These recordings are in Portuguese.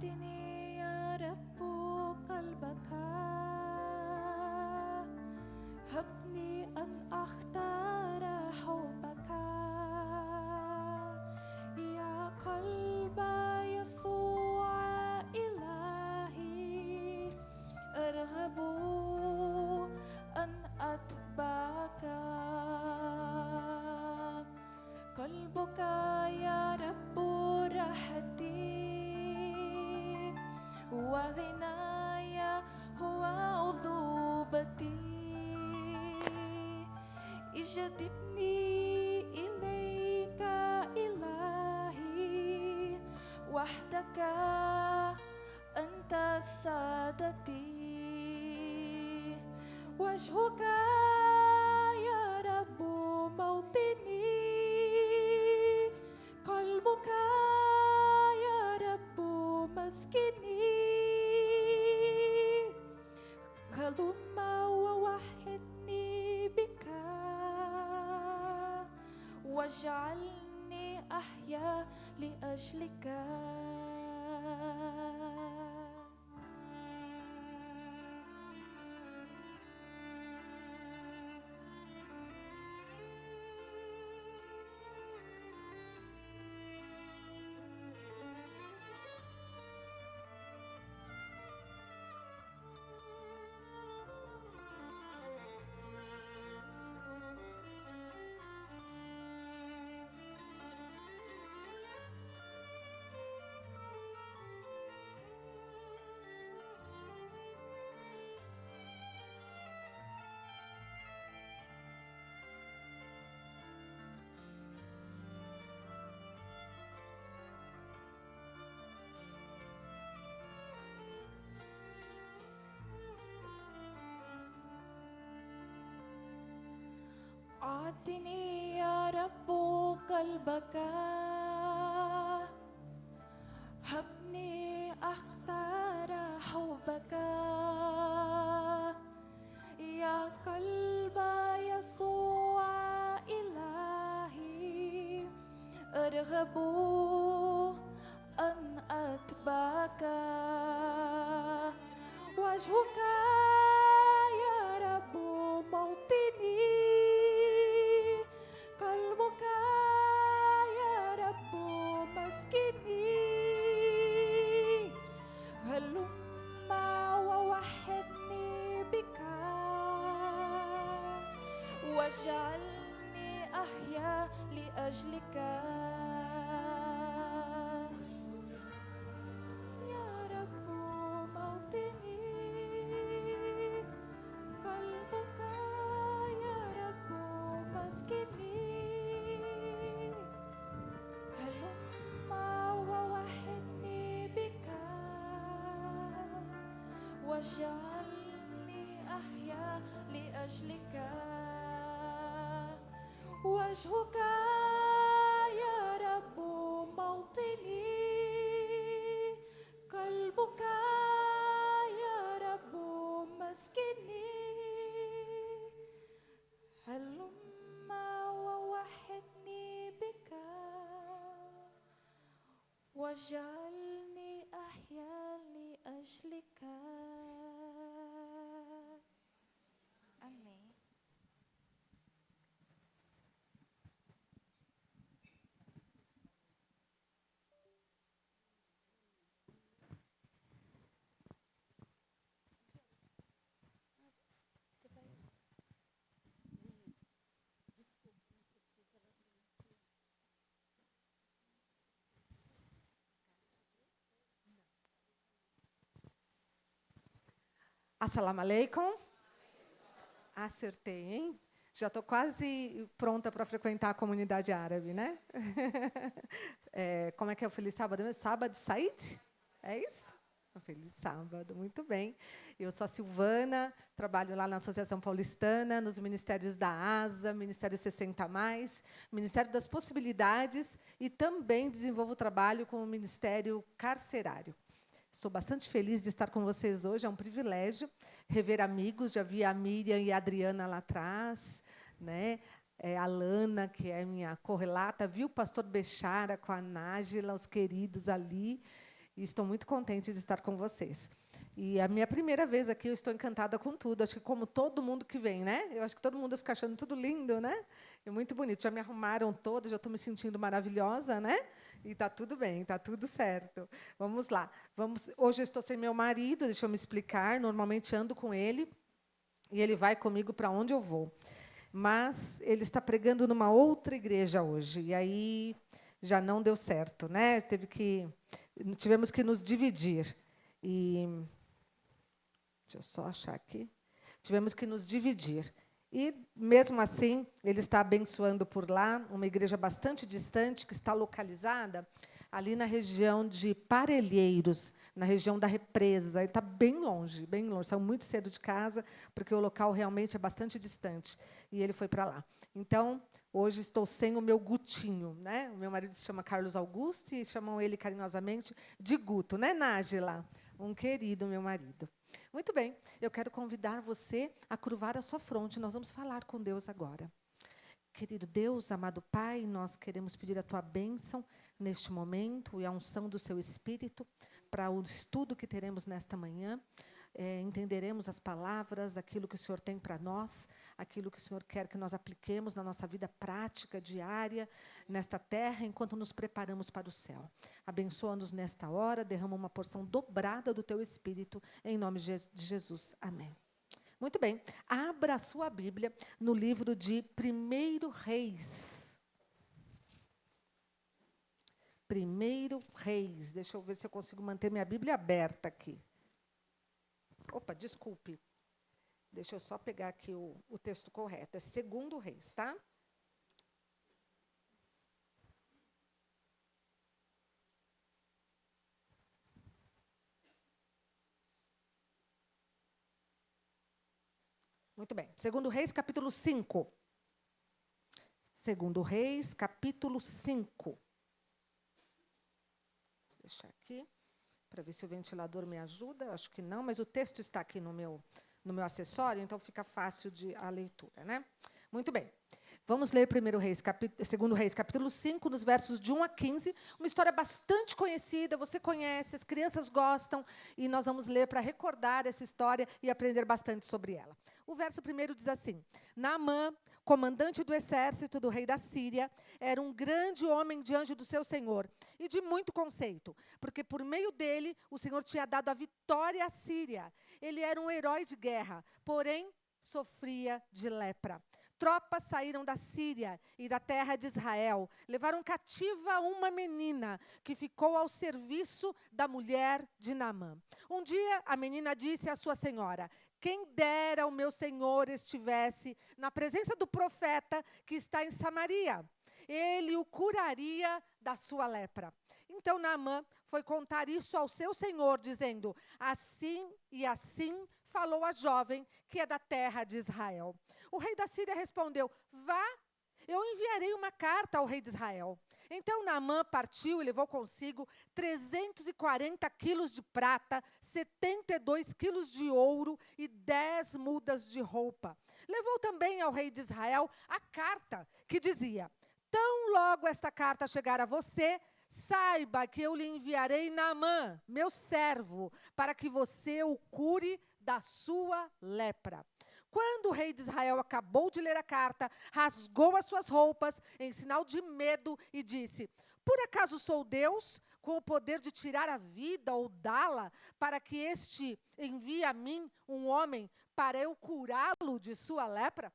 أعطني يا رب قلبك، هبني أن أختار حبك يا قلب يسوع إلهي، أرغب أن أتبعك. قلبك يا رب راحتي وغناي هو عذوبتي، اجذبني إليك إلهي، وحدك أنت سادتي. وجهك يا رب موطني، قلبك يا رب مسكني، هلم ووحدني بك واجعلني أحيا لأجلك. أعطني يا رب قلبك، هبني أختار حبك يا قلب يسوع إلهي، أرغب أن أتبعك. وجهك يا رب موطني، قلبك يا رب مسكني، هلم ووحدني بك واجعلني أحيا لأجلك. يا رب موطني، قلبك يا رب مسكني، هلم ووحدني بك واجعلني أحيا لأجلك. وجهك يا رب موطني، قلبك يا رب مسكني، هلم ووحدني بك واجعلني أحيا لأجلك. آمين. Assalamu alaikum. Acertei, hein? Já estou quase pronta para frequentar a comunidade árabe, né? Como é que é o Feliz Sábado mesmo? Sábado Said? É isso? Um feliz sábado, muito bem. Eu sou a Silvana, trabalho lá na Associação Paulistana, nos ministérios da ASA, Ministério 60+, Ministério das Possibilidades e também desenvolvo trabalho com o Ministério Carcerário. Estou bastante feliz de estar com vocês hoje, é um privilégio rever amigos. Já vi a Miriam e a Adriana lá atrás, né? A Lana, que é minha correlata, vi o pastor Bechara com a Nájila, os queridos ali. E estou muito contente de estar com vocês. E a minha primeira vez aqui, eu estou encantada com tudo. Acho que como todo mundo que vem, né? Eu acho que todo mundo fica achando tudo lindo, né? É muito bonito. Já me arrumaram toda, já estou me sentindo maravilhosa, né? E está tudo bem, está tudo certo. Vamos lá. Hoje eu estou sem meu marido, deixa eu me explicar. Normalmente ando com ele e ele vai comigo para onde eu vou. Mas ele está pregando numa outra igreja hoje. E aí já não deu certo, né? Tivemos que nos dividir. E deixa eu só achar aqui. Tivemos que nos dividir. E, mesmo assim, ele está abençoando por lá, uma igreja bastante distante, que está localizada ali na região de Parelheiros, na região da Represa. Ele está bem longe, bem longe. Saiu muito cedo de casa, porque o local realmente é bastante distante. E ele foi para lá. Então, hoje estou sem o meu Gutinho, né? O meu marido se chama Carlos Augusto e chamam ele carinhosamente de Guto, né, Nájila? Um querido, meu marido. Muito bem, eu quero convidar você a curvar a sua fronte. Nós vamos falar com Deus agora. Querido Deus, amado Pai, nós queremos pedir a Tua bênção neste momento e a unção do Seu Espírito para o estudo que teremos nesta manhã. Entenderemos as palavras, aquilo que o Senhor tem para nós, aquilo que o Senhor quer que nós apliquemos na nossa vida prática, diária, nesta terra, enquanto nos preparamos para o céu. Abençoa-nos nesta hora, derrama uma porção dobrada do Teu Espírito, em nome de Jesus. Amém. Muito bem, abra a sua Bíblia no livro de 1 Reis. 1 Reis, deixa eu ver se eu consigo manter minha Bíblia aberta aqui. Opa, desculpe. Deixa eu só pegar aqui o texto correto. É 2 Reis, tá? Muito bem. 2 Reis, capítulo 5. 2 Reis, capítulo 5. Vou deixar aqui, para ver se o ventilador me ajuda. Acho que não, mas o texto está aqui no meu acessório, então fica fácil a leitura, né? Muito bem. Vamos ler 2 Reis, capítulo 5, nos versos de 1 a 15. Uma história bastante conhecida, você conhece, as crianças gostam, e nós vamos ler para recordar essa história e aprender bastante sobre ela. O verso primeiro diz assim: Naamã, comandante do exército do rei da Síria, era um grande homem diante do seu senhor, e de muito conceito, porque por meio dele o Senhor tinha dado a vitória à Síria. Ele era um herói de guerra, porém sofria de lepra. Tropas saíram da Síria e da terra de Israel, levaram cativa uma menina que ficou ao serviço da mulher de Naamã. Um dia a menina disse à sua senhora: quem dera o meu senhor estivesse na presença do profeta que está em Samaria. Ele o curaria da sua lepra. Então Naamã foi contar isso ao seu senhor, dizendo: assim e assim falou a jovem que é da terra de Israel. O rei da Síria respondeu: vá, eu enviarei uma carta ao rei de Israel. Então Naamã partiu e levou consigo 340 quilos de prata, 72 quilos de ouro e 10 mudas de roupa. Levou também ao rei de Israel a carta que dizia: tão logo esta carta chegar a você, saiba que eu lhe enviarei Naamã, meu servo, para que você o cure da sua lepra. Quando o rei de Israel acabou de ler a carta, rasgou as suas roupas em sinal de medo e disse: por acaso sou Deus, com o poder de tirar a vida ou dá-la, para que este envie a mim um homem para eu curá-lo de sua lepra?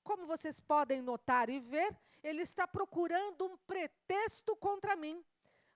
Como vocês podem notar e ver, ele está procurando um pretexto contra mim.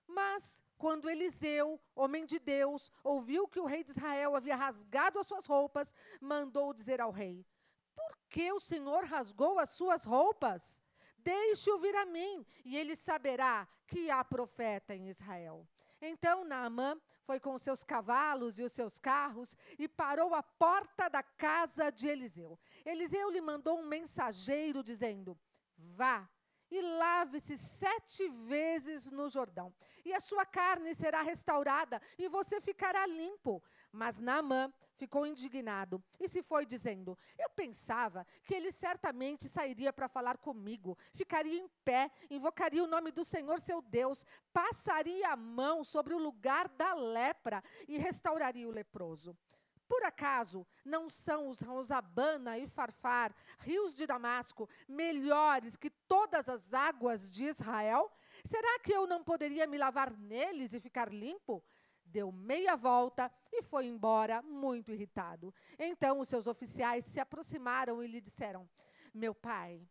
Mas quando Eliseu, homem de Deus, ouviu que o rei de Israel havia rasgado as suas roupas, mandou dizer ao rei: por que o Senhor rasgou as suas roupas? Deixe-o vir a mim, e ele saberá que há profeta em Israel. Então Naamã foi com os seus cavalos e os seus carros e parou à porta da casa de Eliseu. Eliseu lhe mandou um mensageiro dizendo: vá e lave-se 7 vezes no Jordão, e a sua carne será restaurada, e você ficará limpo. Mas Naamã ficou indignado e se foi dizendo: eu pensava que ele certamente sairia para falar comigo, ficaria em pé, invocaria o nome do Senhor seu Deus, passaria a mão sobre o lugar da lepra e restauraria o leproso. Por acaso não são os Rosabana e Farfar, rios de Damasco, melhores que todas as águas de Israel? Será que eu não poderia me lavar neles e ficar limpo? Deu meia volta e foi embora, muito irritado. Então os seus oficiais se aproximaram e lhe disseram: meu pai,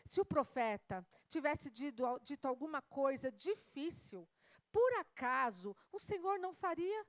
se o profeta tivesse dito alguma coisa difícil, por acaso o Senhor não faria?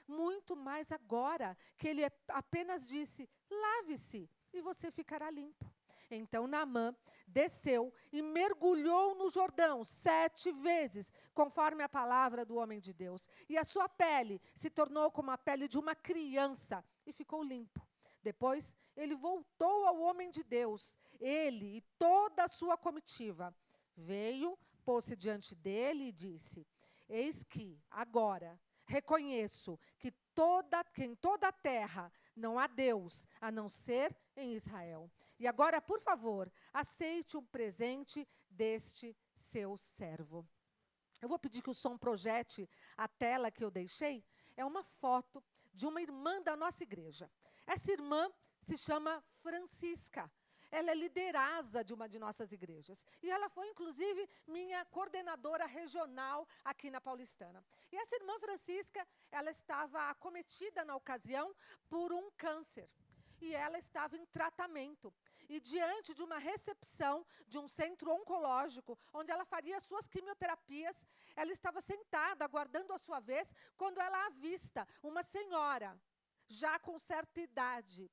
Muito mais agora que ele apenas disse: lave-se e você ficará limpo. Então Naamã desceu e mergulhou no Jordão 7 vezes, conforme a palavra do homem de Deus. E a sua pele se tornou como a pele de uma criança e ficou limpo. Depois ele voltou ao homem de Deus, ele e toda a sua comitiva. Veio, pôs-se diante dele e disse: eis que agora reconheço que em toda a terra não há Deus, a não ser em Israel. E agora, por favor, aceite um presente deste seu servo. Eu vou pedir que o som projete a tela que eu deixei. É uma foto de uma irmã da nossa igreja. Essa irmã se chama Francisca. Ela é liderasa de uma de nossas igrejas. E ela foi, inclusive, minha coordenadora regional aqui na Paulistana. E essa irmã Francisca, ela estava acometida na ocasião por um câncer. E ela estava em tratamento. E diante de uma recepção de um centro oncológico, onde ela faria suas quimioterapias, ela estava sentada, aguardando a sua vez, quando ela avista uma senhora, já com certa idade,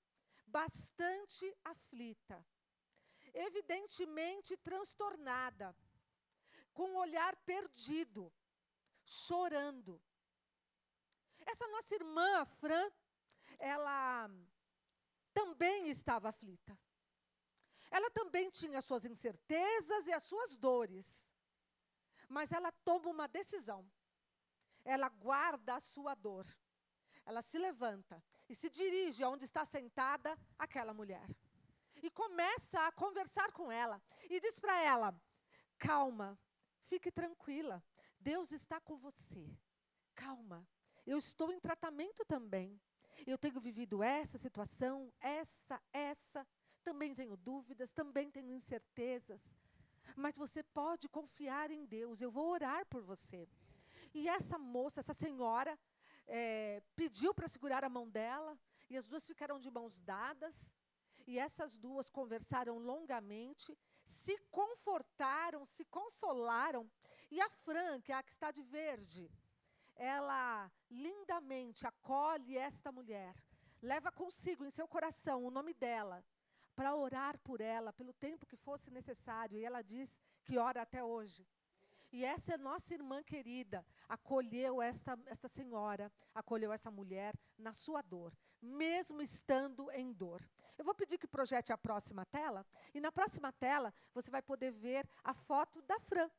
bastante aflita, evidentemente transtornada, com o olhar perdido, chorando. Essa nossa irmã, a Fran, ela também estava aflita. Ela também tinha as suas incertezas e as suas dores. Mas ela toma uma decisão. Ela guarda a sua dor. Ela se levanta e se dirige aonde está sentada aquela mulher. E começa a conversar com ela. E diz para ela: calma, fique tranquila. Deus está com você. Calma, eu estou em tratamento também. Eu tenho vivido essa situação, essa. Também tenho dúvidas, também tenho incertezas. Mas você pode confiar em Deus. Eu vou orar por você. E essa moça, essa senhora, pediu para segurar a mão dela. E as duas ficaram de mãos dadas. E essas duas conversaram longamente, se confortaram, se consolaram. E a Fran, que é a que está de verde, ela lindamente acolhe esta mulher, leva consigo em seu coração o nome dela, para orar por ela, pelo tempo que fosse necessário. E ela diz que ora até hoje. E essa nossa irmã querida acolheu esta senhora, acolheu essa mulher na sua dor, mesmo estando em dor. Eu vou pedir que projete a próxima tela, e na próxima tela você vai poder ver a foto da Fran,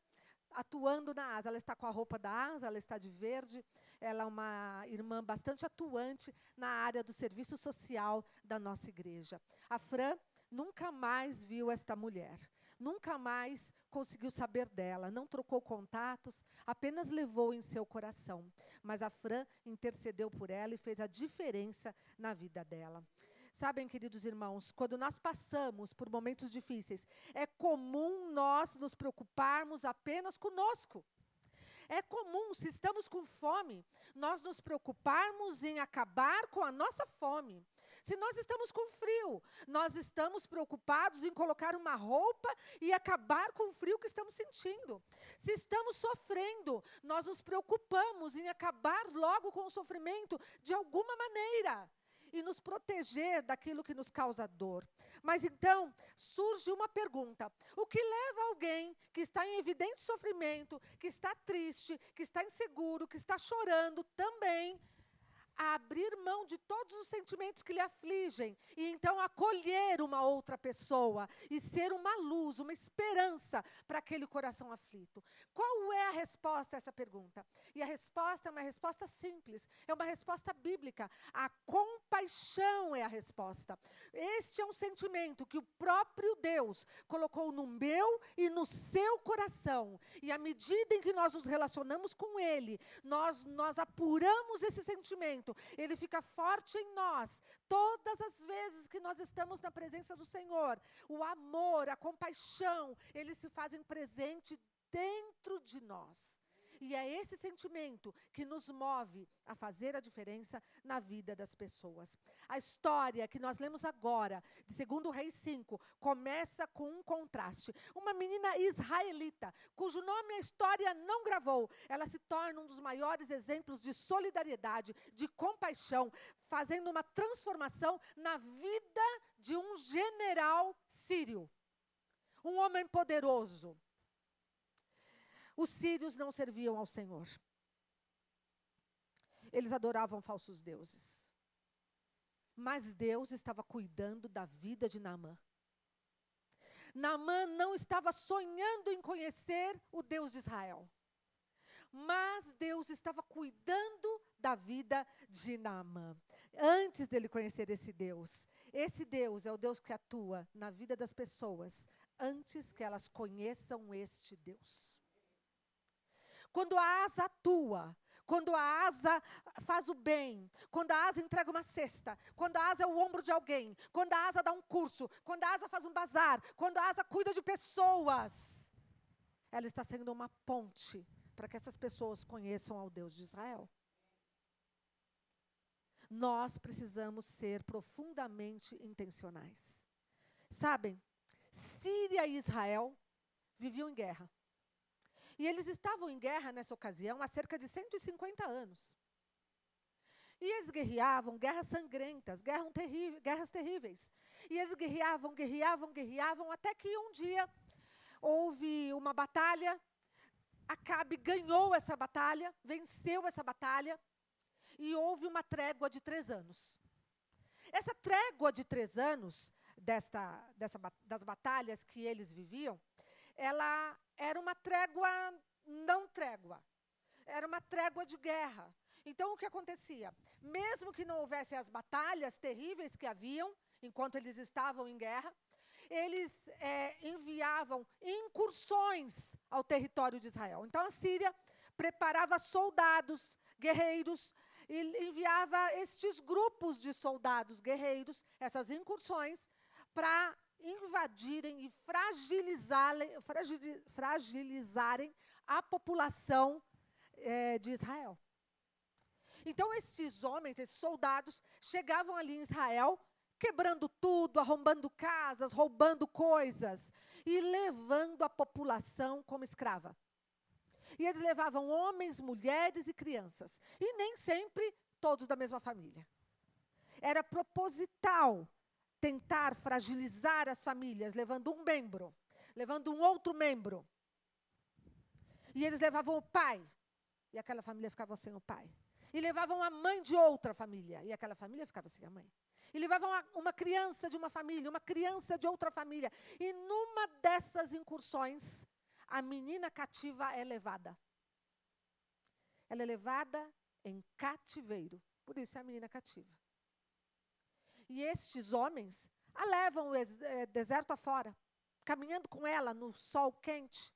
atuando na ASA. Ela está com a roupa da ASA, ela está de verde, ela é uma irmã bastante atuante na área do serviço social da nossa igreja. A Fran nunca mais viu esta mulher, nunca mais conseguiu saber dela, não trocou contatos, apenas levou em seu coração. Mas a Fran intercedeu por ela e fez a diferença na vida dela. Sabem, queridos irmãos, quando nós passamos por momentos difíceis, é comum nós nos preocuparmos apenas conosco. É comum, se estamos com fome, nós nos preocuparmos em acabar com a nossa fome. Se nós estamos com frio, nós estamos preocupados em colocar uma roupa e acabar com o frio que estamos sentindo. Se estamos sofrendo, nós nos preocupamos em acabar logo com o sofrimento de alguma maneira e nos proteger daquilo que nos causa dor. Mas então, surge uma pergunta: o que leva alguém que está em evidente sofrimento, que está triste, que está inseguro, que está chorando também, a abrir mão de todos os sentimentos que lhe afligem e então acolher uma outra pessoa e ser uma luz, uma esperança para aquele coração aflito. Qual é a resposta a essa pergunta? E a resposta é uma resposta simples, é uma resposta bíblica. A compaixão é a resposta. Este é um sentimento que o próprio Deus colocou no meu e no seu coração. E à medida em que nós nos relacionamos com Ele, nós apuramos esse sentimento, ele fica forte em nós. Todas as vezes que nós estamos na presença do Senhor, o amor, a compaixão, eles se fazem presente dentro de nós. E é esse sentimento que nos move a fazer a diferença na vida das pessoas. A história que nós lemos agora, de 2 Reis 5, começa com um contraste. Uma menina israelita, cujo nome a história não gravou, ela se torna um dos maiores exemplos de solidariedade, de compaixão, fazendo uma transformação na vida de um general sírio. Um homem poderoso. Os sírios não serviam ao Senhor. Eles adoravam falsos deuses. Mas Deus estava cuidando da vida de Naamã. Naamã não estava sonhando em conhecer o Deus de Israel. Mas Deus estava cuidando da vida de Naamã. Antes dele conhecer esse Deus é o Deus que atua na vida das pessoas, antes que elas conheçam este Deus. Quando a asa atua, quando a asa faz o bem, quando a asa entrega uma cesta, quando a asa é o ombro de alguém, quando a asa dá um curso, quando a asa faz um bazar, quando a asa cuida de pessoas, ela está sendo uma ponte para que essas pessoas conheçam ao Deus de Israel. Nós precisamos ser profundamente intencionais. Sabem, Síria e Israel viviam em guerra. E eles estavam em guerra nessa ocasião há cerca de 150 anos. E eles guerreavam, guerras sangrentas, guerras terríveis. E eles guerreavam, até que um dia houve uma batalha. Acabe ganhou essa batalha, venceu essa batalha, e houve uma trégua de 3 anos. Essa trégua de 3 anos, das batalhas que eles viviam, ela era uma trégua, não trégua. Era uma trégua de guerra. Então, o que acontecia? Mesmo que não houvesse as batalhas terríveis que haviam, enquanto eles estavam em guerra, eles enviavam incursões ao território de Israel. Então, a Síria preparava soldados, guerreiros, e enviava estes grupos de soldados guerreiros, essas incursões, para invadirem e fragilizarem a população de Israel. Então, esses homens, esses soldados, chegavam ali em Israel, quebrando tudo, arrombando casas, roubando coisas e levando a população como escrava. E eles levavam homens, mulheres e crianças. E nem sempre todos da mesma família. Era proposital tentar fragilizar as famílias, levando um membro, levando um outro membro. E eles levavam o pai, e aquela família ficava sem o pai. E levavam a mãe de outra família, e aquela família ficava sem a mãe. E levavam uma criança de uma família, uma criança de outra família. E numa dessas incursões, a menina cativa é levada. Ela é levada em cativeiro. Por isso é a menina cativa. E estes homens a levam o deserto afora, caminhando com ela no sol quente,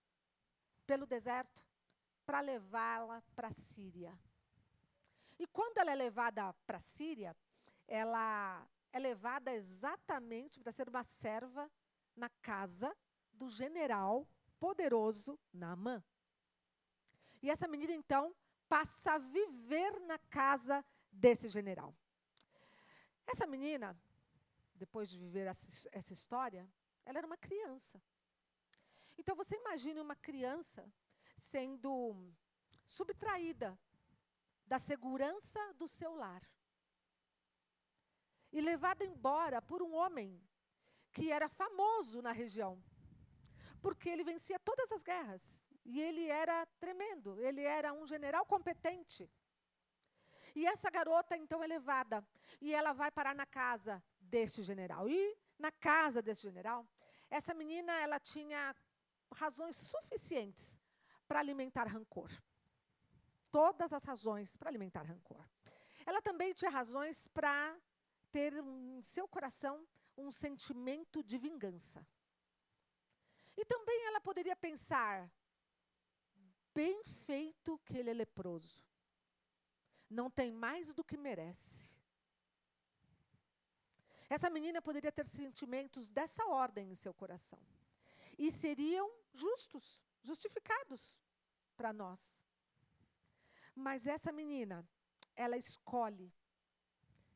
pelo deserto, para levá-la para a Síria. E quando ela é levada para a Síria, ela é levada exatamente para ser uma serva na casa do general poderoso Naamã. E essa menina, então, passa a viver na casa desse general. Essa menina, depois de viver essa história, ela era uma criança. Então, você imagine uma criança sendo subtraída da segurança do seu lar e levada embora por um homem que era famoso na região, porque ele vencia todas as guerras e ele era tremendo, ele era um general competente. E essa garota, então, é levada. E ela vai parar na casa deste general. E na casa desse general, essa menina, ela tinha razões suficientes para alimentar rancor. Todas as razões para alimentar rancor. Ela também tinha razões para ter em seu coração um sentimento de vingança. E também ela poderia pensar, bem feito que ele é leproso. Não tem mais do que merece. Essa menina poderia ter sentimentos dessa ordem em seu coração. E seriam justos, justificados para nós. Mas essa menina, ela escolhe,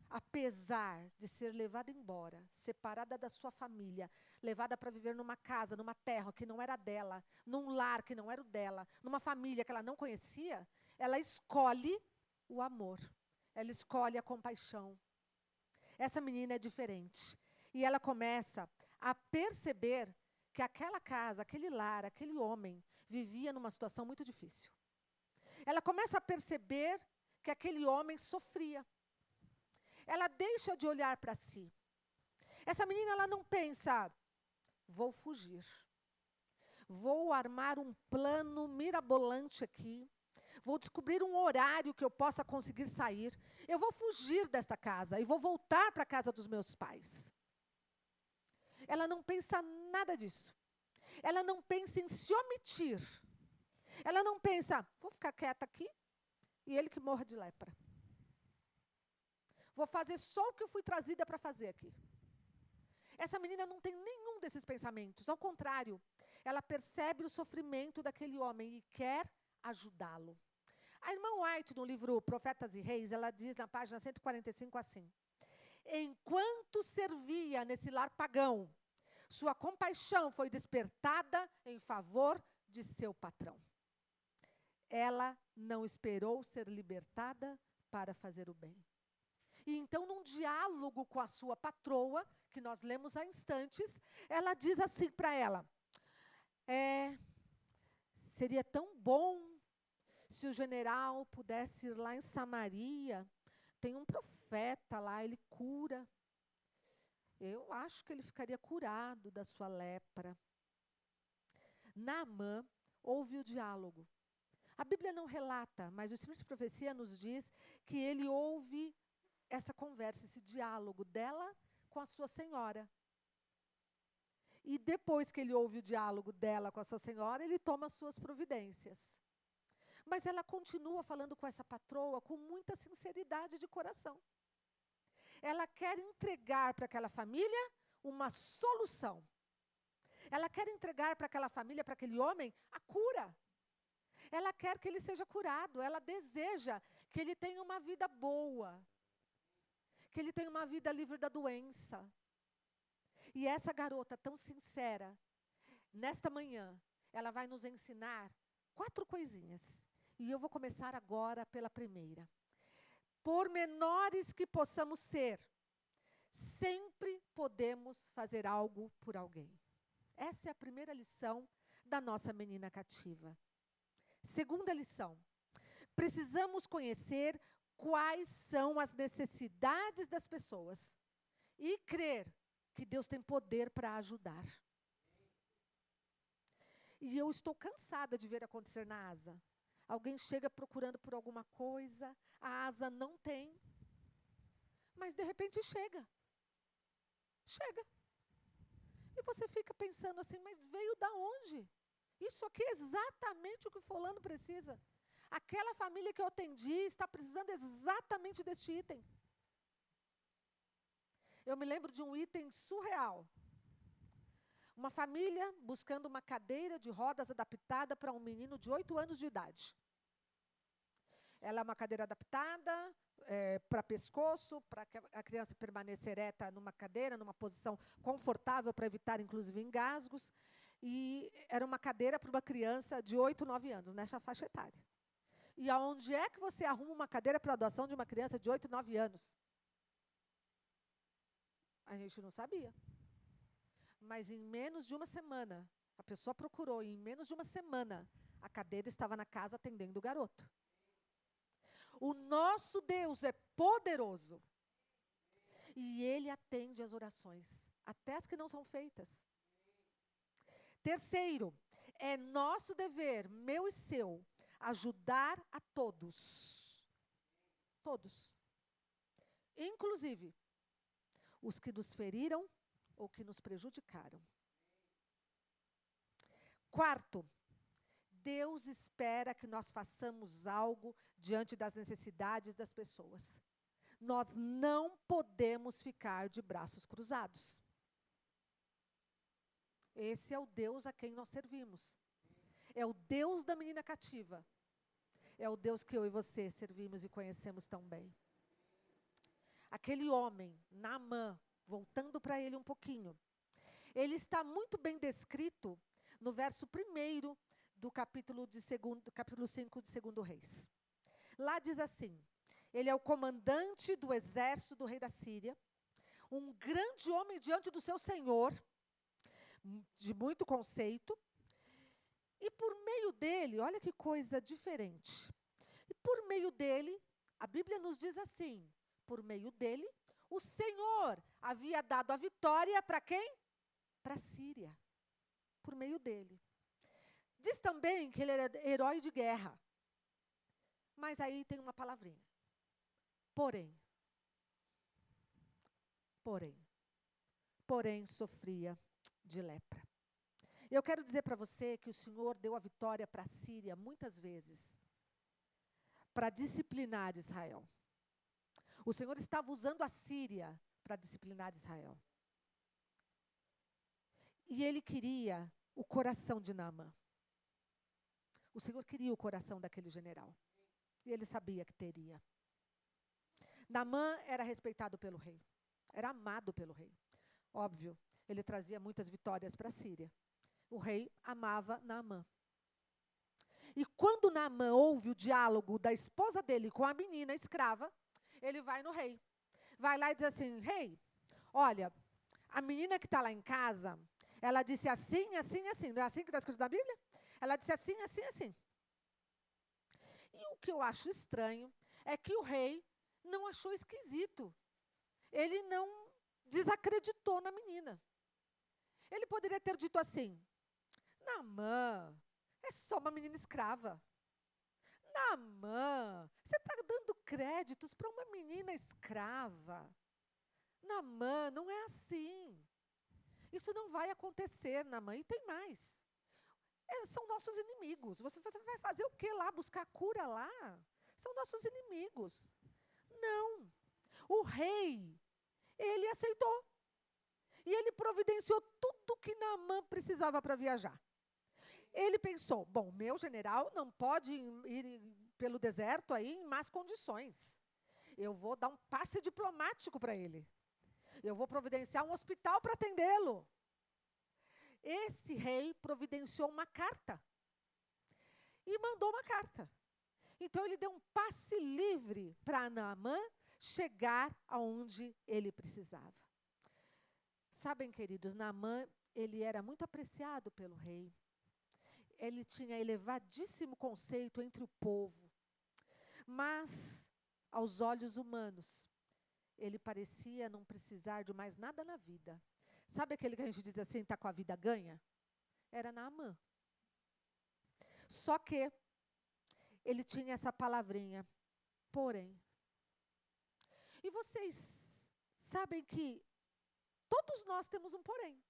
apesar de ser levada embora, separada da sua família, levada para viver numa casa, numa terra que não era dela, num lar que não era o dela, numa família que ela não conhecia, ela escolhe o amor. Ela escolhe a compaixão. Essa menina é diferente. E ela começa a perceber que aquela casa, aquele lar, aquele homem vivia numa situação muito difícil. Ela começa a perceber que aquele homem sofria. Ela deixa de olhar para si. Essa menina, ela não pensa, vou fugir. Vou armar um plano mirabolante aqui. Vou descobrir um horário que eu possa conseguir sair. Eu vou fugir desta casa e vou voltar para a casa dos meus pais. Ela não pensa nada disso. Ela não pensa em se omitir. Ela não pensa, vou ficar quieta aqui e ele que morra de lepra. Vou fazer só o que eu fui trazida para fazer aqui. Essa menina não tem nenhum desses pensamentos. Ao contrário, ela percebe o sofrimento daquele homem e quer ajudá-lo. A irmã White, no livro Profetas e Reis, ela diz na página 145 assim: enquanto servia nesse lar pagão, sua compaixão foi despertada em favor de seu patrão. Ela não esperou ser libertada para fazer o bem. E então, num diálogo com a sua patroa, que nós lemos há instantes, ela diz assim para ela: seria tão bom se o general pudesse ir lá em Samaria, tem um profeta lá, ele cura. Eu acho que ele ficaria curado da sua lepra. Naamã ouve o diálogo. A Bíblia não relata, mas o Espírito de Profecia nos diz que ele ouve essa conversa, esse diálogo dela com a sua senhora. E depois que ele ouve o diálogo dela com a sua senhora, ele toma as suas providências. Mas ela continua falando com essa patroa com muita sinceridade de coração. Ela quer entregar para aquela família uma solução. Ela quer entregar para aquela família, para aquele homem, a cura. Ela quer que ele seja curado. Ela deseja que ele tenha uma vida boa. Que ele tenha uma vida livre da doença. E essa garota tão sincera, nesta manhã, ela vai nos ensinar 4 coisinhas. E eu vou começar agora pela primeira. Por menores que possamos ser, sempre podemos fazer algo por alguém. Essa é a primeira lição da nossa menina cativa. Segunda lição, precisamos conhecer quais são as necessidades das pessoas e crer que Deus tem poder para ajudar. E eu estou cansada de ver acontecer na ASA. Alguém chega procurando por alguma coisa, a ASA não tem, mas de repente chega. Chega. E você fica pensando assim, mas veio da onde? Isso aqui é exatamente o que o fulano precisa. Aquela família que eu atendi está precisando exatamente deste item. Eu me lembro de um item surreal. Uma família buscando uma cadeira de rodas adaptada para um menino de 8 anos de idade. Ela é uma cadeira adaptada para pescoço, para que a criança permaneça ereta numa cadeira, numa posição confortável para evitar, inclusive, engasgos. E era uma cadeira para uma criança de 8, 9 anos, nessa faixa etária. E aonde é que você arruma uma cadeira para adoção de uma criança de 8, 9 anos? A gente não sabia. Mas em menos de uma semana, a pessoa procurou, e em menos de uma semana, a cadeira estava na casa atendendo o garoto. O nosso Deus é poderoso. E Ele atende às orações, até as que não são feitas. Terceiro, é nosso dever, meu e seu, ajudar a todos. Todos. Inclusive, os que nos feriram ou que nos prejudicaram. Quarto, Deus espera que nós façamos algo diante das necessidades das pessoas. Nós não podemos ficar de braços cruzados. Esse é o Deus a quem nós servimos. É o Deus da menina cativa. É o Deus que eu e você servimos e conhecemos tão bem. Aquele homem, Naamã, voltando para ele um pouquinho, ele está muito bem descrito no verso 1 do capítulo 5 de 2 Reis. Lá diz assim: ele é o comandante do exército do rei da Síria, um grande homem diante do seu senhor, de muito conceito, e por meio dele, olha que coisa diferente, e por meio dele, a Bíblia nos diz assim, por meio dele, o Senhor havia dado a vitória para quem? Para a Síria, por meio dele. Diz também que ele era herói de guerra, mas aí tem uma palavrinha, porém, sofria de lepra. Eu quero dizer para você que o Senhor deu a vitória para a Síria muitas vezes, para disciplinar Israel. O Senhor estava usando a Síria para disciplinar Israel. E ele queria o coração de Naamã. O Senhor queria o coração daquele general. E ele sabia que teria. Naamã era respeitado pelo rei. Era amado pelo rei. Óbvio, ele trazia muitas vitórias para a Síria. O rei amava Naamã. E quando Naamã ouve o diálogo da esposa dele com a menina escrava, ele vai no rei. Vai lá e diz assim: rei, olha, a menina que está lá em casa, ela disse assim, assim, assim. Não é assim que está escrito na Bíblia? Ela disse assim, assim, assim. E o que eu acho estranho é que o rei não achou esquisito. Ele não desacreditou na menina. Ele poderia ter dito assim: Naamã, é só uma menina escrava. Naamã, você está dando créditos para uma menina escrava. Naamã, não é assim. Isso não vai acontecer, Naamã. E tem mais. São nossos inimigos. Você vai fazer o que lá? Buscar cura lá? São nossos inimigos. Não. O rei, ele aceitou. E ele providenciou tudo que Naamã precisava para viajar. Ele pensou, bom, meu general não pode ir pelo deserto aí em más condições. Eu vou dar um passe diplomático para ele. Eu vou providenciar um hospital para atendê-lo. Esse rei providenciou uma carta. E mandou uma carta. Então ele deu um passe livre para Naamã chegar aonde ele precisava. Sabem, queridos, Naamã, ele era muito apreciado pelo rei. Ele tinha elevadíssimo conceito entre o povo. Mas, aos olhos humanos, ele parecia não precisar de mais nada na vida. Sabe aquele que a gente diz assim, está com a vida ganha? Era Naamã. Só que ele tinha essa palavrinha, porém. E vocês sabem que todos nós temos um porém.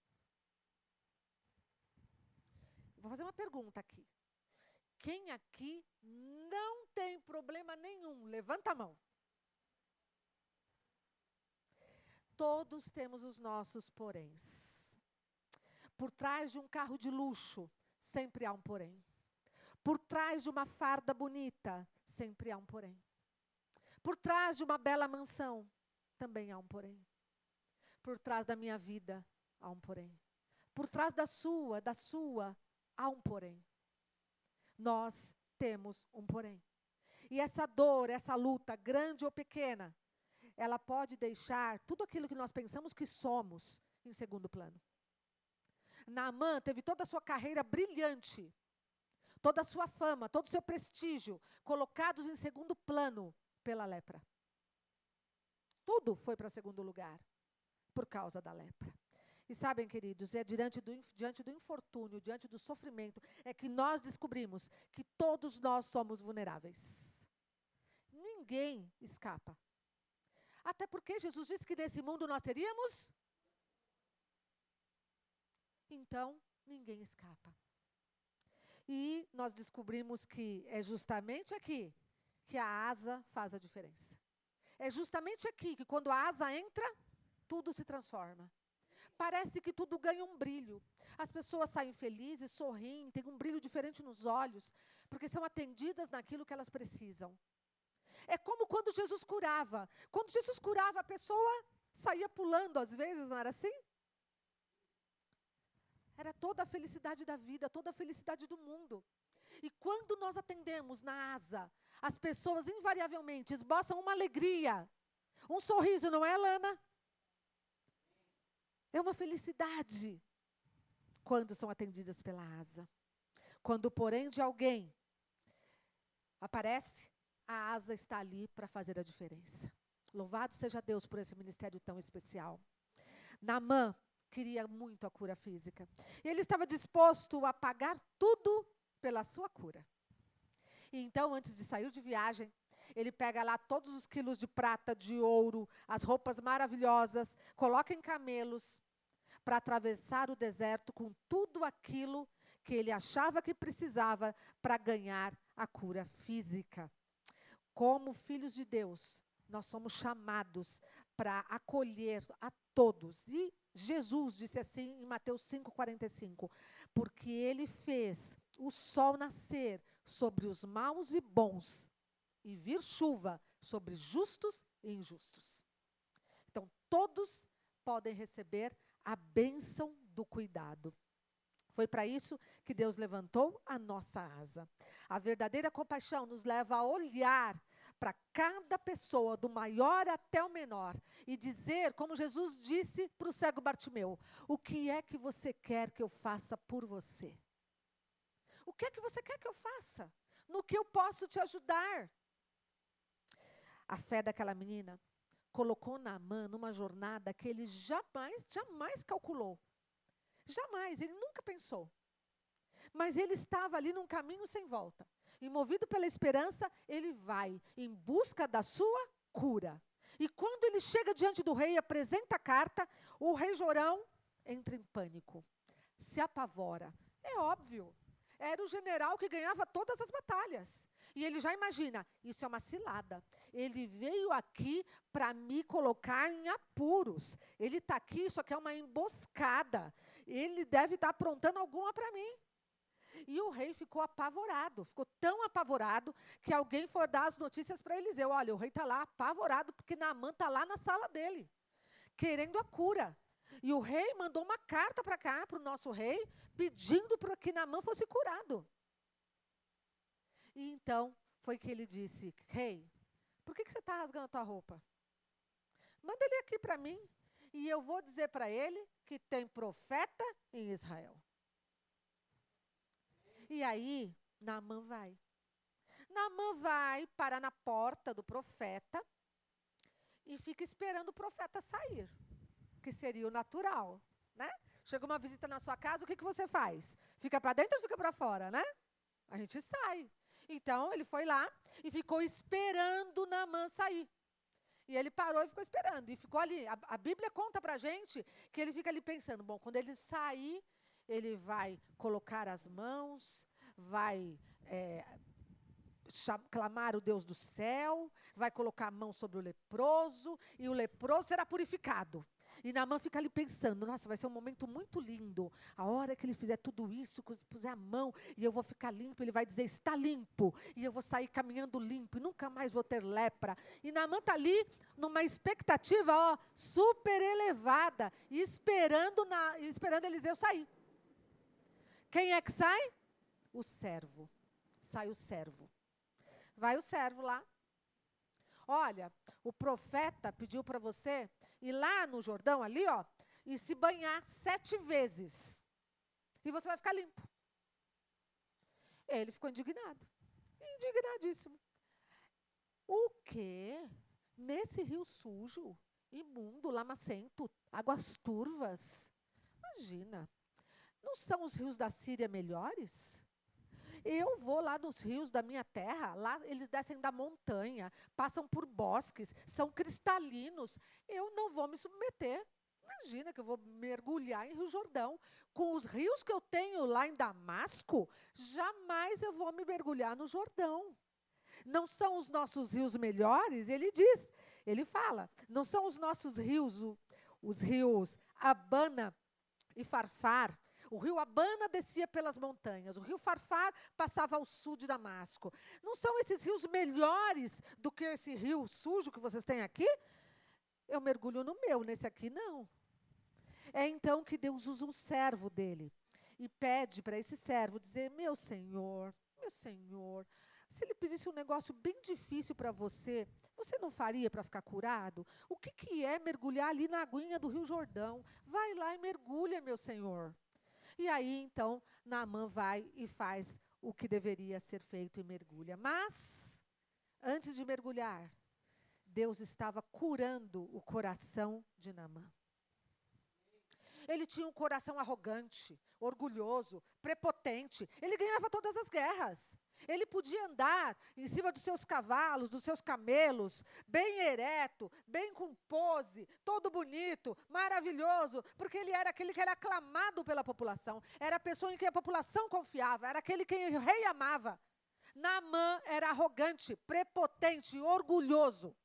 Vou fazer uma pergunta aqui. Quem aqui não tem problema nenhum? Levanta a mão. Todos temos os nossos poréns. Por trás de um carro de luxo, sempre há um porém. Por trás de uma farda bonita, sempre há um porém. Por trás de uma bela mansão, também há um porém. Por trás da minha vida, há um porém. Por trás da sua, há um porém. Nós temos um porém. E essa dor, essa luta, grande ou pequena, ela pode deixar tudo aquilo que nós pensamos que somos em segundo plano. Naamã teve toda a sua carreira brilhante, toda a sua fama, todo o seu prestígio, colocados em segundo plano pela lepra. Tudo foi para segundo lugar por causa da lepra. E sabem, queridos, é diante do infortúnio, diante do sofrimento, é que nós descobrimos que todos nós somos vulneráveis. Ninguém escapa. Até porque Jesus disse que nesse mundo nós teríamos. Então, ninguém escapa. E nós descobrimos que é justamente aqui que a asa faz a diferença. É justamente aqui que quando a asa entra, tudo se transforma. Parece que tudo ganha um brilho. As pessoas saem felizes, sorriem, têm um brilho diferente nos olhos, porque são atendidas naquilo que elas precisam. É como quando Jesus curava. Quando Jesus curava, a pessoa saía pulando às vezes, não era assim? Era toda a felicidade da vida, toda a felicidade do mundo. E quando nós atendemos na asa, as pessoas invariavelmente esboçam uma alegria, um sorriso, não é, Lana? É uma felicidade quando são atendidas pela asa. Quando, porém, de alguém aparece, a asa está ali para fazer a diferença. Louvado seja Deus por esse ministério tão especial. Naamã queria muito a cura física. Ele estava disposto a pagar tudo pela sua cura. E então, antes de sair de viagem, ele pega lá todos os quilos de prata, de ouro, as roupas maravilhosas, coloca em camelos para atravessar o deserto com tudo aquilo que ele achava que precisava para ganhar a cura física. Como filhos de Deus, nós somos chamados para acolher a todos. E Jesus disse assim em Mateus 5,45, porque ele fez o sol nascer sobre os maus e bons e vir chuva sobre justos e injustos. Então, todos podem receber a bênção do cuidado. Foi para isso que Deus levantou a nossa asa. A verdadeira compaixão nos leva a olhar para cada pessoa, do maior até o menor, e dizer, como Jesus disse para o cego Bartimeu, o que é que você quer que eu faça por você? O que é que você quer que eu faça? No que eu posso te ajudar? A fé daquela menina colocou Naamã numa jornada que ele jamais calculou. Jamais, ele nunca pensou. Mas ele estava ali num caminho sem volta. E movido pela esperança, ele vai em busca da sua cura. E quando ele chega diante do rei e apresenta a carta, o rei Jorão entra em pânico, se apavora. É óbvio, era o general que ganhava todas as batalhas. E ele já imagina, isso é uma cilada. Ele veio aqui para me colocar em apuros. Ele está aqui, isso aqui é uma emboscada. Ele deve estar aprontando alguma para mim. E o rei ficou apavorado, ficou tão apavorado que alguém foi dar as notícias para Eliseu. Olha, o rei está lá apavorado porque Naamã está lá na sala dele, querendo a cura. E o rei mandou uma carta para cá, para o nosso rei, pedindo para que Naamã fosse curado. E então, foi que ele disse, rei, por que você está rasgando a tua roupa? Manda ele aqui para mim, e eu vou dizer para ele que tem profeta em Israel. E aí, Naamã vai. Naamã vai parar na porta do profeta e fica esperando o profeta sair, que seria o natural, né? Chega uma visita na sua casa, o que você faz? Fica para dentro ou fica para fora, né? A gente sai. Então, ele foi lá e ficou esperando Naamã sair. E ele parou e ficou esperando. E ficou ali. A Bíblia conta para a gente que ele fica ali pensando, bom, quando ele sair, ele vai colocar as mãos, vai clamar o Deus do céu, vai colocar a mão sobre o leproso, e o leproso será purificado. E Naamã fica ali pensando, nossa, vai ser um momento muito lindo. A hora que ele fizer tudo isso, puser a mão, e eu vou ficar limpo, ele vai dizer, está limpo. E eu vou sair caminhando limpo, e nunca mais vou ter lepra. E Naamã está ali, numa expectativa super elevada, e esperando Eliseu sair. Quem é que sai? O servo. Sai o servo. Vai o servo lá. Olha, o profeta pediu para você ir lá no Jordão, ali, e se banhar 7 vezes. E você vai ficar limpo. Ele ficou indignado. Indignadíssimo. O quê? Nesse rio sujo, imundo, lamacento, águas turvas? Imagina. Não são os rios da Síria melhores? Eu vou lá nos rios da minha terra, lá eles descem da montanha, passam por bosques, são cristalinos. Eu não vou me submeter. Imagina que eu vou mergulhar em Rio Jordão. Com os rios que eu tenho lá em Damasco, jamais eu vou me mergulhar no Jordão. Não são os nossos rios melhores? Ele diz, ele fala, não são os nossos rios, os rios Abana e Farfar. O rio Abana descia pelas montanhas, o rio Farfar passava ao sul de Damasco. Não são esses rios melhores do que esse rio sujo que vocês têm aqui? Eu mergulho no meu, nesse aqui não. É então que Deus usa um servo dele e pede para esse servo dizer: meu Senhor, se ele pedisse um negócio bem difícil para você, você não faria para ficar curado? O que é mergulhar ali na aguinha do Rio Jordão? Vai lá e mergulha, meu Senhor. E aí, então, Naamã vai e faz o que deveria ser feito e mergulha. Mas, antes de mergulhar, Deus estava curando o coração de Naamã. Ele tinha um coração arrogante, orgulhoso, prepotente. Ele ganhava todas as guerras. Ele podia andar em cima dos seus cavalos, dos seus camelos, bem ereto, bem com pose, todo bonito, maravilhoso, porque ele era aquele que era aclamado pela população. Era a pessoa em quem a população confiava, era aquele quem o rei amava. Naamã era arrogante, prepotente, orgulhoso.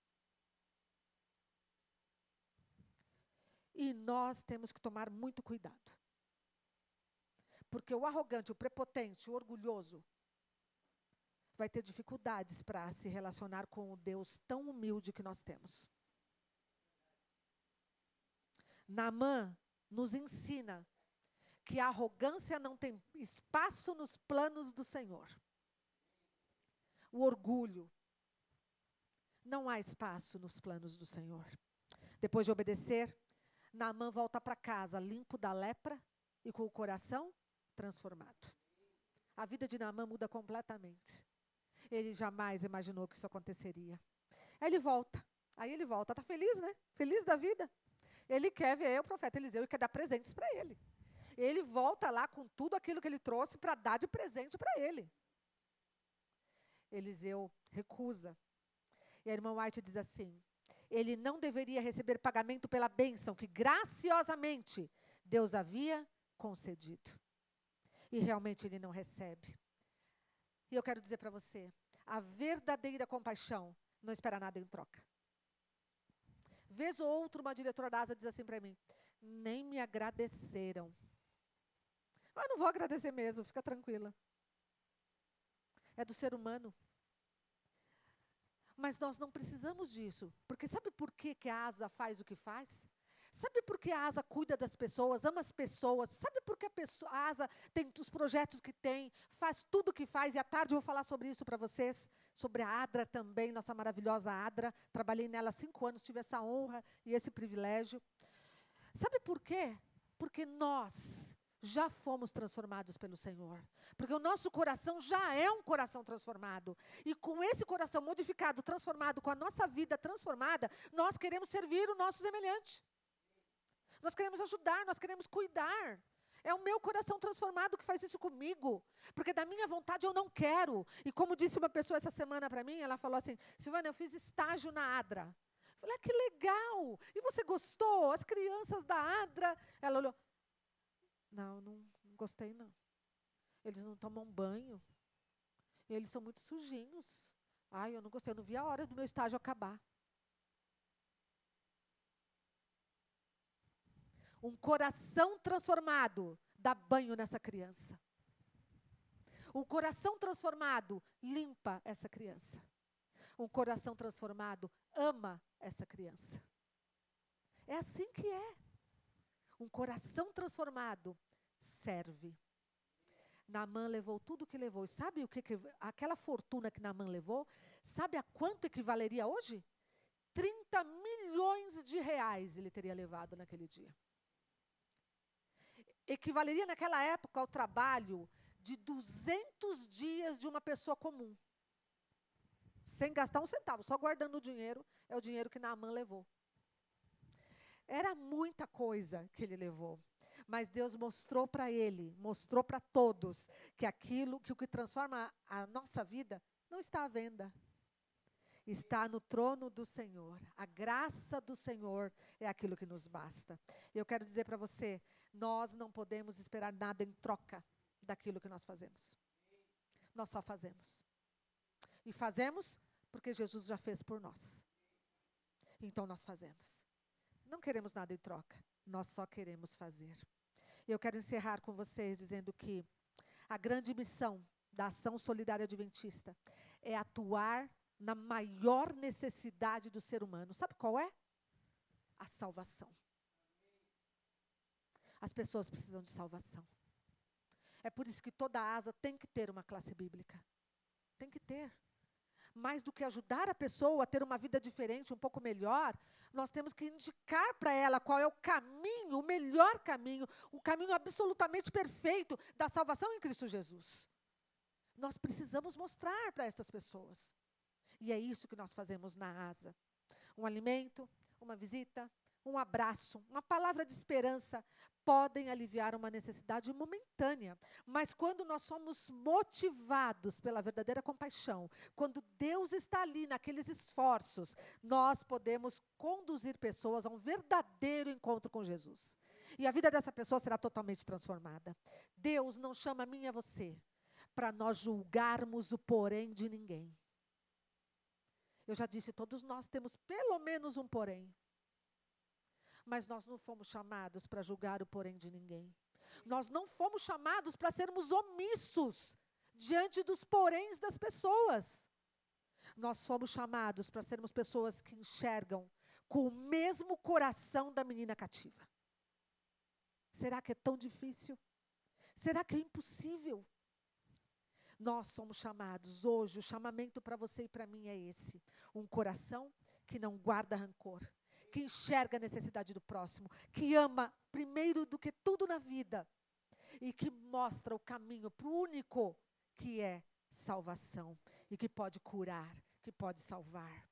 E nós temos que tomar muito cuidado. Porque o arrogante, o prepotente, o orgulhoso, vai ter dificuldades para se relacionar com o Deus tão humilde que nós temos. Naamã nos ensina que a arrogância não tem espaço nos planos do Senhor. O orgulho não há espaço nos planos do Senhor. Depois de obedecer, Naamã volta para casa, limpo da lepra e com o coração transformado. A vida de Naamã muda completamente. Ele jamais imaginou que isso aconteceria. Aí ele volta, tá feliz, né? Feliz da vida. Ele quer ver o profeta Eliseu e quer dar presentes para ele. Ele volta lá com tudo aquilo que ele trouxe para dar de presente para ele. Eliseu recusa. E a irmã White diz assim: ele não deveria receber pagamento pela bênção que graciosamente Deus havia concedido. E realmente ele não recebe. E eu quero dizer para você, a verdadeira compaixão não espera nada em troca. Vez ou outra, uma diretora da ASA diz assim para mim: nem me agradeceram. Mas não vou agradecer mesmo, fica tranquila. É do ser humano. Mas nós não precisamos disso. Porque sabe por que a ASA faz o que faz? Sabe por que a ASA cuida das pessoas, ama as pessoas? Sabe por que a ASA tem os projetos que tem, faz tudo o que faz? E à tarde eu vou falar sobre isso para vocês, sobre a ADRA também, nossa maravilhosa ADRA. Trabalhei nela há 5 anos, tive essa honra e esse privilégio. Sabe por quê? Porque nós já fomos transformados pelo Senhor. Porque o nosso coração já é um coração transformado. E com esse coração modificado, transformado, com a nossa vida transformada, nós queremos servir o nosso semelhante. Nós queremos ajudar, nós queremos cuidar. É o meu coração transformado que faz isso comigo. Porque da minha vontade eu não quero. E como disse uma pessoa essa semana para mim, ela falou assim: Silvana, eu fiz estágio na ADRA. Eu falei: que legal! E você gostou? As crianças da ADRA? Ela olhou: não gostei não. Eles não tomam banho. Eles são muito sujinhos. Ai, eu não gostei, eu não vi a hora do meu estágio acabar. Um coração transformado dá banho nessa criança. Um coração transformado limpa essa criança. Um coração transformado ama essa criança. É assim que é. Um coração transformado serve. Naamã levou tudo o que levou. E sabe o que aquela fortuna que Naamã levou? Sabe a quanto equivaleria hoje? 30 milhões de reais ele teria levado naquele dia. Equivaleria naquela época ao trabalho de 200 dias de uma pessoa comum. Sem gastar um centavo, só guardando o dinheiro, é o dinheiro que Naamã levou. Era muita coisa que ele levou. Mas Deus mostrou para ele, mostrou para todos, que aquilo, que o que transforma a nossa vida não está à venda. Está no trono do Senhor. A graça do Senhor é aquilo que nos basta. Eu quero dizer para você, nós não podemos esperar nada em troca daquilo que nós fazemos. Nós só fazemos. E fazemos porque Jesus já fez por nós. Então nós fazemos. Não queremos nada em troca. Nós só queremos fazer. Eu quero encerrar com vocês dizendo que a grande missão da Ação Solidária Adventista é atuar na maior necessidade do ser humano. Sabe qual é? A salvação. As pessoas precisam de salvação. É por isso que toda asa tem que ter uma classe bíblica. Tem que ter. Mais do que ajudar a pessoa a ter uma vida diferente, um pouco melhor, nós temos que indicar para ela qual é o caminho, o melhor caminho, o caminho absolutamente perfeito da salvação em Cristo Jesus. Nós precisamos mostrar para essas pessoas. E é isso que nós fazemos na ASA. Um alimento, uma visita, um abraço, uma palavra de esperança podem aliviar uma necessidade momentânea. Mas quando nós somos motivados pela verdadeira compaixão, quando Deus está ali naqueles esforços, nós podemos conduzir pessoas a um verdadeiro encontro com Jesus. E a vida dessa pessoa será totalmente transformada. Deus não chama a mim e a você para nós julgarmos o porém de ninguém. Eu já disse, todos nós temos pelo menos um porém. Mas nós não fomos chamados para julgar o porém de ninguém. Nós não fomos chamados para sermos omissos diante dos poréns das pessoas. Nós fomos chamados para sermos pessoas que enxergam com o mesmo coração da menina cativa. Será que é tão difícil? Será que é impossível? Nós somos chamados hoje, o chamamento para você e para mim é esse. Um coração que não guarda rancor, que enxerga a necessidade do próximo, que ama primeiro do que tudo na vida e que mostra o caminho para o único que é salvação e que pode curar, que pode salvar.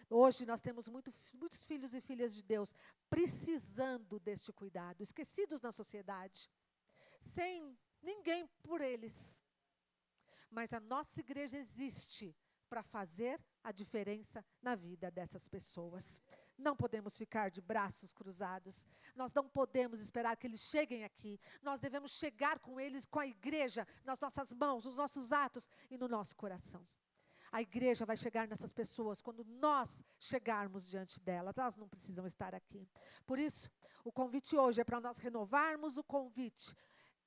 Hoje nós temos muitos filhos e filhas de Deus precisando deste cuidado, esquecidos na sociedade, sem ninguém por eles. Mas a nossa igreja existe para fazer a diferença na vida dessas pessoas. Não podemos ficar de braços cruzados. Nós não podemos esperar que eles cheguem aqui. Nós devemos chegar com eles, com a igreja, nas nossas mãos, nos nossos atos e no nosso coração. A igreja vai chegar nessas pessoas quando nós chegarmos diante delas. Elas não precisam estar aqui. Por isso, o convite hoje é para nós renovarmos o convite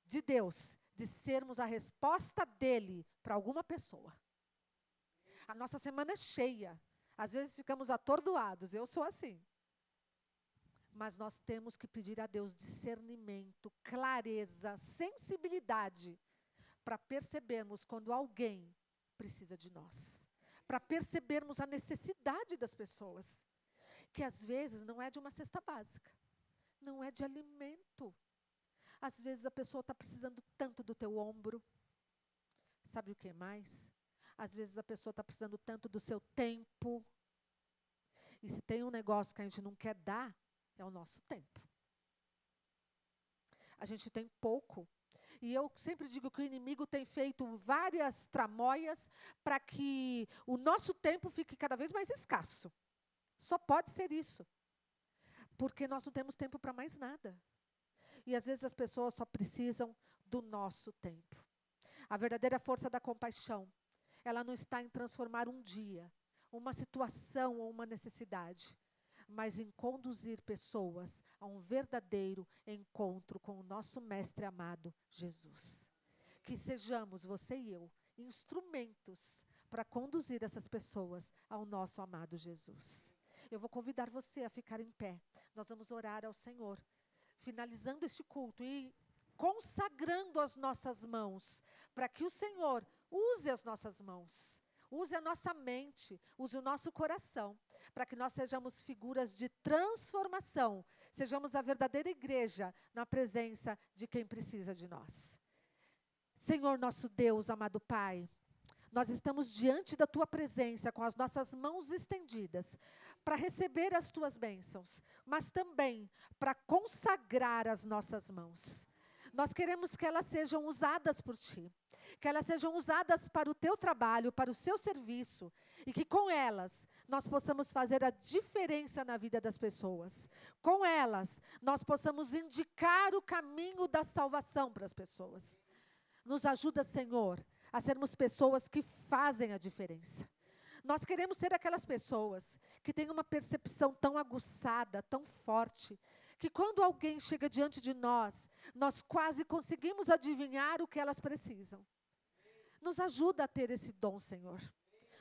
de Deus, de sermos a resposta dele para alguma pessoa. A nossa semana é cheia. Às vezes ficamos atordoados, eu sou assim. Mas nós temos que pedir a Deus discernimento, clareza, sensibilidade, para percebermos quando alguém precisa de nós. Para percebermos a necessidade das pessoas, que às vezes não é de uma cesta básica, não é de alimento. Às vezes a pessoa está precisando tanto do teu ombro. Sabe o que mais? Às vezes a pessoa está precisando tanto do seu tempo. E se tem um negócio que a gente não quer dar, é o nosso tempo. A gente tem pouco. E eu sempre digo que o inimigo tem feito várias tramóias para que o nosso tempo fique cada vez mais escasso. Só pode ser isso. Porque nós não temos tempo para mais nada. E às vezes as pessoas só precisam do nosso tempo. A verdadeira força da compaixão, ela não está em transformar um dia, uma situação ou uma necessidade, mas em conduzir pessoas a um verdadeiro encontro com o nosso Mestre amado, Jesus. Que sejamos, você e eu, instrumentos para conduzir essas pessoas ao nosso amado Jesus. Eu vou convidar você a ficar em pé. Nós vamos orar ao Senhor, finalizando este culto e consagrando as nossas mãos, para que o Senhor use as nossas mãos, use a nossa mente, use o nosso coração, para que nós sejamos figuras de transformação, sejamos a verdadeira igreja na presença de quem precisa de nós. Senhor nosso Deus, amado Pai, nós estamos diante da Tua presença com as nossas mãos estendidas para receber as Tuas bênçãos, mas também para consagrar as nossas mãos. Nós queremos que elas sejam usadas por Ti, que elas sejam usadas para o Teu trabalho, para o Seu serviço, e que com elas nós possamos fazer a diferença na vida das pessoas. Com elas nós possamos indicar o caminho da salvação para as pessoas. Nos ajuda, Senhor, a sermos pessoas que fazem a diferença. Nós queremos ser aquelas pessoas que têm uma percepção tão aguçada, tão forte, que quando alguém chega diante de nós, nós quase conseguimos adivinhar o que elas precisam. Nos ajuda a ter esse dom, Senhor.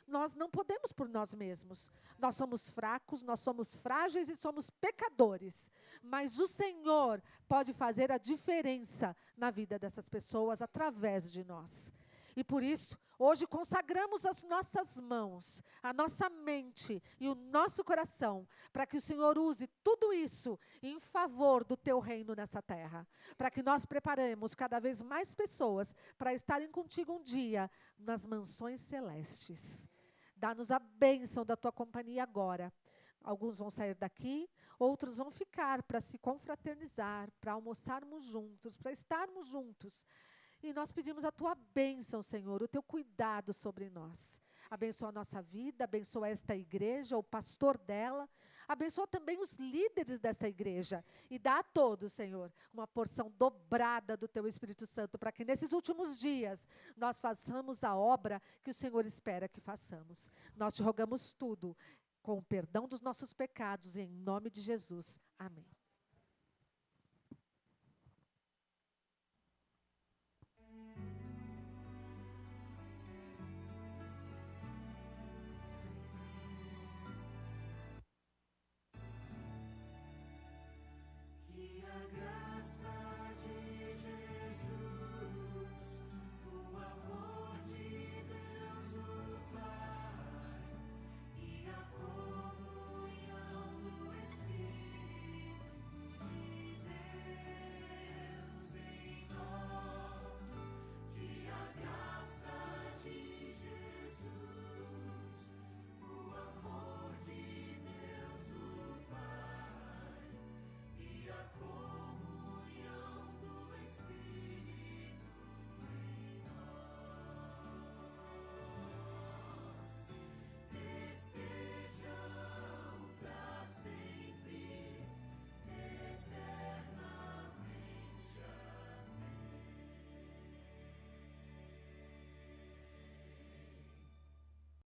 Nós não podemos por nós mesmos. Nós somos fracos, nós somos frágeis e somos pecadores. Mas o Senhor pode fazer a diferença na vida dessas pessoas através de nós. E por isso, hoje consagramos as nossas mãos, a nossa mente e o nosso coração, para que o Senhor use tudo isso em favor do Teu reino nessa terra. Para que nós preparemos cada vez mais pessoas para estarem contigo um dia nas mansões celestes. Dá-nos a bênção da Tua companhia agora. Alguns vão sair daqui, outros vão ficar para se confraternizar, para almoçarmos juntos, para estarmos juntos. E nós pedimos a Tua bênção, Senhor, o Teu cuidado sobre nós. Abençoa a nossa vida, abençoa esta igreja, o pastor dela. Abençoa também os líderes desta igreja. E dá a todos, Senhor, uma porção dobrada do Teu Espírito Santo, para que nesses últimos dias nós façamos a obra que o Senhor espera que façamos. Nós te rogamos tudo, com o perdão dos nossos pecados, em nome de Jesus. Amém.